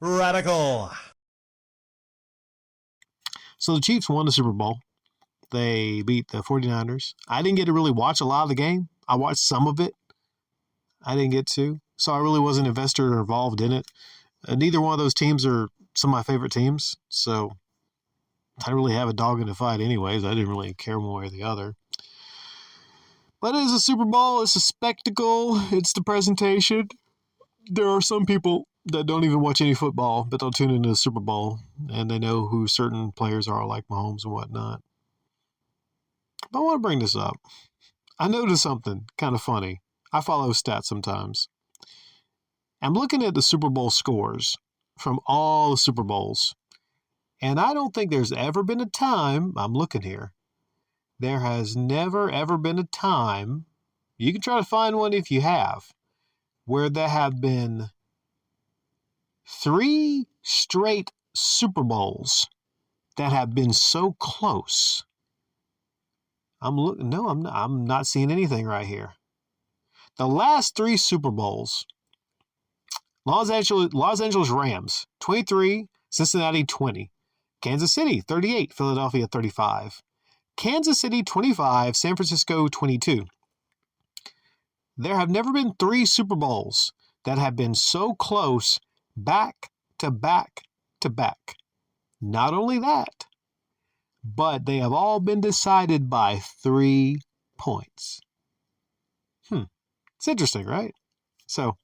Radical. So the Chiefs won the Super Bowl. They beat the 49ers. I didn't get to really watch a lot of the game. I watched some of it. I didn't get to. So I really wasn't invested or involved in it. Neither one of those teams are some of my favorite teams. So I didn't really have a dog in the fight anyways. I didn't really care one way or the other. But it is a Super Bowl. It's a spectacle. It's the presentation. There are some people that don't even watch any football, but they'll tune into the Super Bowl, and they know who certain players are, like Mahomes and whatnot. But I want to bring this up. I noticed something kind of funny. I follow stats sometimes. I'm looking at the Super Bowl scores from all the Super Bowls, and I don't think there's ever been a time, I'm looking here, there has never, ever been a time, you can try to find one if you have, where there have been 3 straight Super Bowls that have been so close. I'm not seeing anything right here. The last 3 Super Bowls, Los Angeles Rams 23, Cincinnati 20, Kansas City 38, Philadelphia 35, Kansas City 25, San Francisco 22. There have never been 3 Super Bowls that have been so close back to back to back. Not only that, but they have all been decided by 3 points. It's interesting, right? So,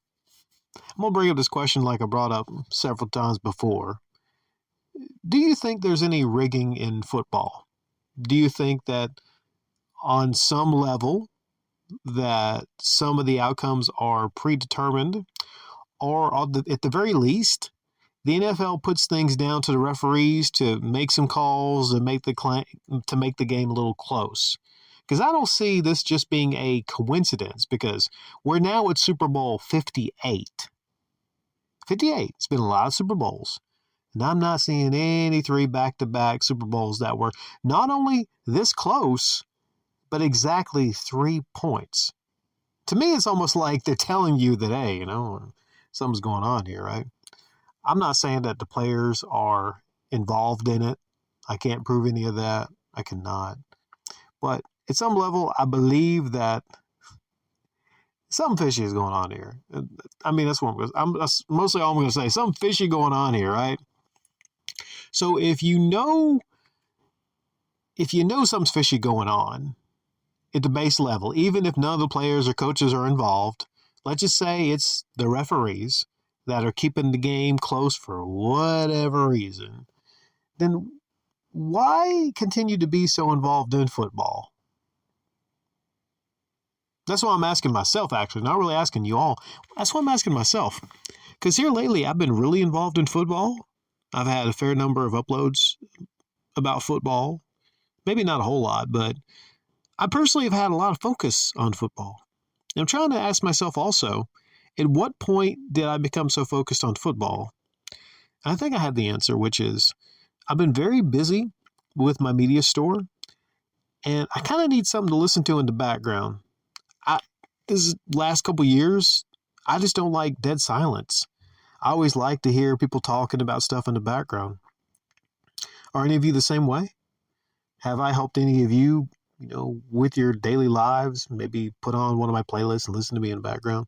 I'm going to bring up this question like I brought up several times before. Do you think there's any rigging in football? Do you think that on some level that some of the outcomes are predetermined, or at the very least, the NFL puts things down to the referees to make some calls and make the game a little close? Because I don't see this just being a coincidence, because we're now at Super Bowl 58. 58. It's been a lot of Super Bowls. And I'm not seeing any 3 back-to-back Super Bowls that were not only this close, but exactly 3 points. To me, it's almost like they're telling you that, hey, something's going on here, right? I'm not saying that the players are involved in it. I can't prove any of that. I cannot. But at some level, I believe that something fishy is going on here. I mean, that's mostly all I'm going to say. Something fishy going on here, right? So if you know something's fishy going on at the base level, even if none of the players or coaches are involved, let's just say it's the referees that are keeping the game close for whatever reason, then why continue to be so involved in football? That's what I'm asking myself, actually. Not really asking you all. That's what I'm asking myself. Because here lately, I've been really involved in football. I've had a fair number of uploads about football. Maybe not a whole lot, but I personally have had a lot of focus on football. And I'm trying to ask myself also, at what point did I become so focused on football? And I think I have the answer, which is I've been very busy with my media store, and I kind of need something to listen to in the background. This last couple years, I just don't like dead silence. I always like to hear people talking about stuff in the background. Are any of you the same way? Have I helped any of you, with your daily lives? Maybe put on one of my playlists and listen to me in the background?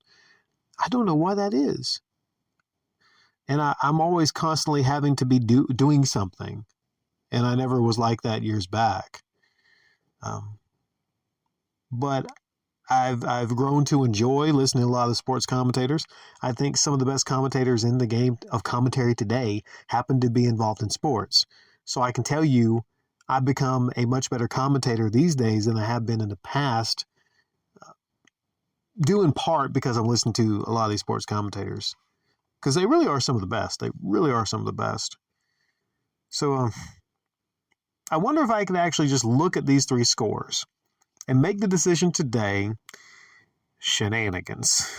I don't know why that is. And I'm always constantly having to be doing something. And I never was like that years back. But I've grown to enjoy listening to a lot of sports commentators. I think some of the best commentators in the game of commentary today happen to be involved in sports. So I can tell you I've become a much better commentator these days than I have been in the past, due in part because I'm listening to a lot of these sports commentators. Because they really are some of the best. They really are some of the best. So I wonder if I could actually just look at these 3 scores and make the decision today. Shenanigans.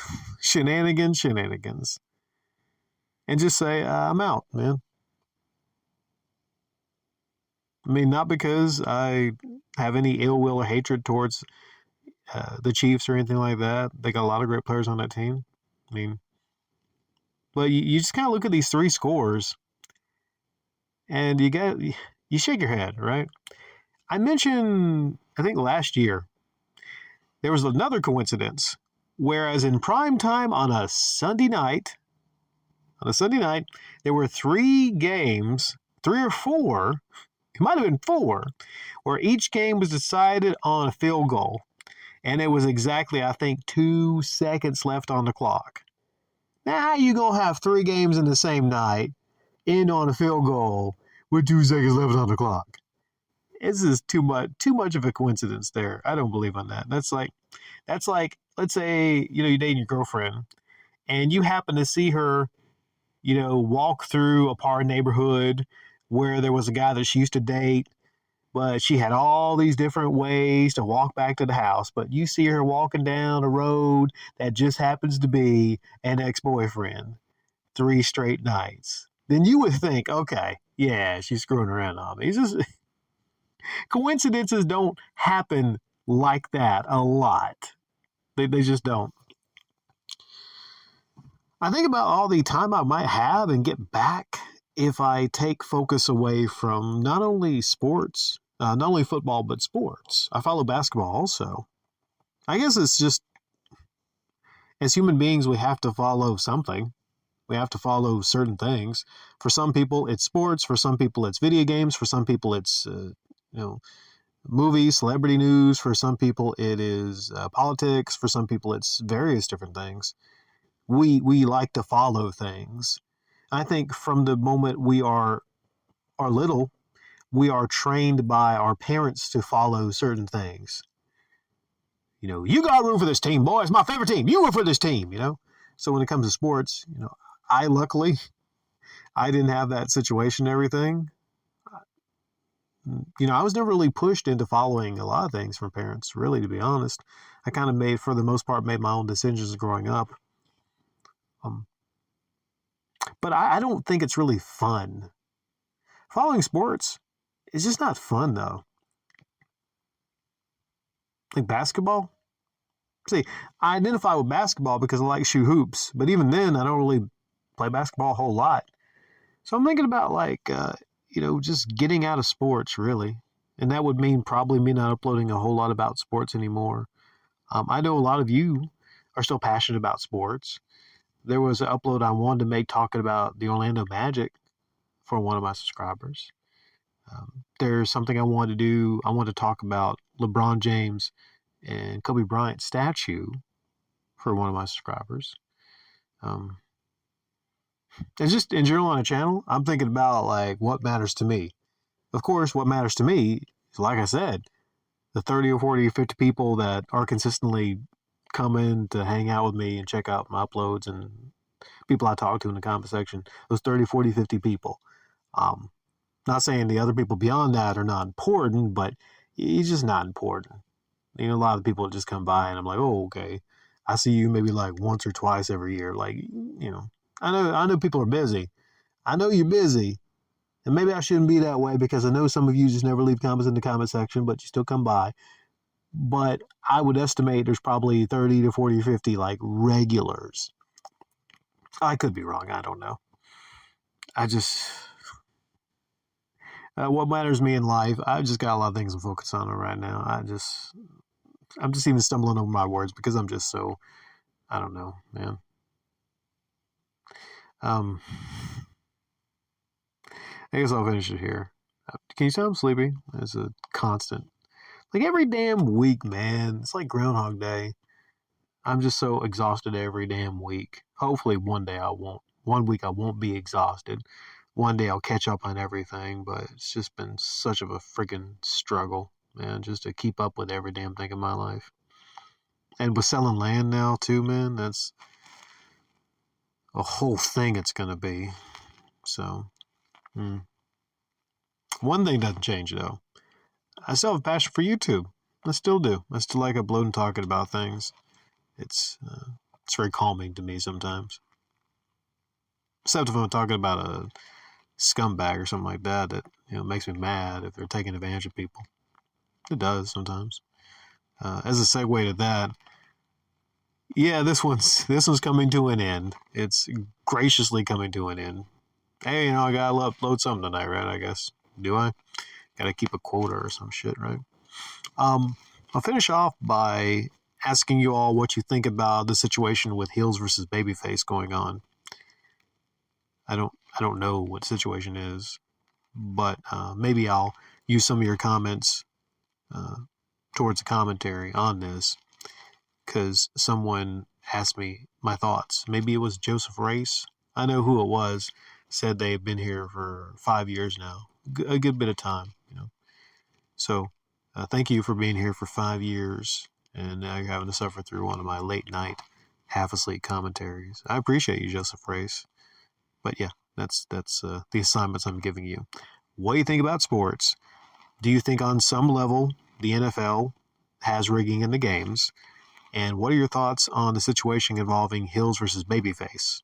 Shenanigans. And just say, I'm out, man. I mean, not because I have any ill will or hatred towards the Chiefs or anything like that. They got a lot of great players on that team. I mean, But you just kind of look at these three scores, and you shake your head, right? I mentioned, I think last year, there was another coincidence. Whereas in prime time on a Sunday night, there were three games, three or four, it might have been four, where each game was decided on a field goal. And it was exactly, I think, 2 seconds left on the clock. Now, how you going to have three games in the same night, end on a field goal with 2 seconds left on the clock? This is too much of a coincidence there. I don't believe on that. That's like, let's say, you're dating your girlfriend and you happen to see her, walk through a part neighborhood where there was a guy that she used to date, but she had all these different ways to walk back to the house. But you see her walking down a road that just happens to be an ex-boyfriend 3 straight nights. Then you would think, okay, yeah, she's screwing around on me. It's just coincidences don't happen like that a lot. They just don't. I think about all the time I might have and get back if I take focus away from not only sports, not only football, but sports. I follow basketball also. I guess it's just, as human beings, we have to follow something. We have to follow certain things. For some people, it's sports. For some people, it's video games. For some people, it's, movies, celebrity news. For some people, it is politics. For some people, it's various different things. We like to follow things. I think from the moment we are little, we are trained by our parents to follow certain things. You got room for this team, boy. It's my favorite team. You root for this team, So when it comes to sports, I didn't have that situation and everything. I was never really pushed into following a lot of things from parents, really, to be honest. I kind of for the most part, made my own decisions growing up. But I don't think it's really fun. Following sports is just not fun, though. Like basketball. See, I identify with basketball because I like to shoot hoops. But even then, I don't really play basketball a whole lot. So I'm thinking about just getting out of sports, really. And that would mean probably me not uploading a whole lot about sports anymore. I know a lot of you are still passionate about sports. There was an upload I wanted to make talking about the Orlando Magic for one of my subscribers. There's something I wanted to do. I wanted to talk about LeBron James and Kobe Bryant statue for one of my subscribers. It's just in general on a channel, I'm thinking about what matters to me. Of course, what matters to me is, like I said, the 30 or 40 or 50 people that are consistently coming to hang out with me and check out my uploads and people I talk to in the comment section. Those 30, 40, 50 people. Not saying the other people beyond that are not important, but it's just not important. A lot of people just come by and I'm like, oh, okay. I see you maybe once or twice every year. I know people are busy. I know you're busy. And maybe I shouldn't be that way because I know some of you just never leave comments in the comment section, but you still come by. But I would estimate there's probably 30 to 40 or 50 regulars. I could be wrong. I don't know. I just, what matters to me in life, I've just got a lot of things I'm focused on right now. I'm just even stumbling over my words because I'm just so, I don't know, man. I guess I'll finish it here. Can you tell I'm sleepy? It's a constant. Every damn week, man. It's like Groundhog Day. I'm just so exhausted every damn week. Hopefully one day I won't. One week I won't be exhausted. One day I'll catch up on everything, but it's just been such of a freaking struggle, man, just to keep up with every damn thing in my life. And with selling land now too, man, that's a whole thing it's going to be. So, one thing doesn't change though. I still have a passion for YouTube. I still do. I still like uploading and talking about things. It's very calming to me sometimes. Except if I'm talking about a scumbag or something like that makes me mad if they're taking advantage of people. It does sometimes. As a segue to that, Yeah, this one's coming to an end. It's graciously coming to an end. Hey, I gotta upload something tonight, right? I guess. Do I? Gotta keep a quota or some shit, right? Um, I'll finish off by asking you all what you think about the situation with heels versus babyface going on. I don't know what the situation is, but maybe I'll use some of your comments uh, towards a commentary on this because someone asked me my thoughts. Maybe it was Joseph Race. I know who it was. Said they've been here for 5 years now, a good bit of time. So, thank you for being here for 5 years, and now you're having to suffer through one of my late night, half asleep commentaries. I appreciate you, Joseph Race. But yeah, that's the assignments I'm giving you. What do you think about sports? Do you think on some level the NFL has rigging in the games? And what are your thoughts on the situation involving Hills versus Babyface?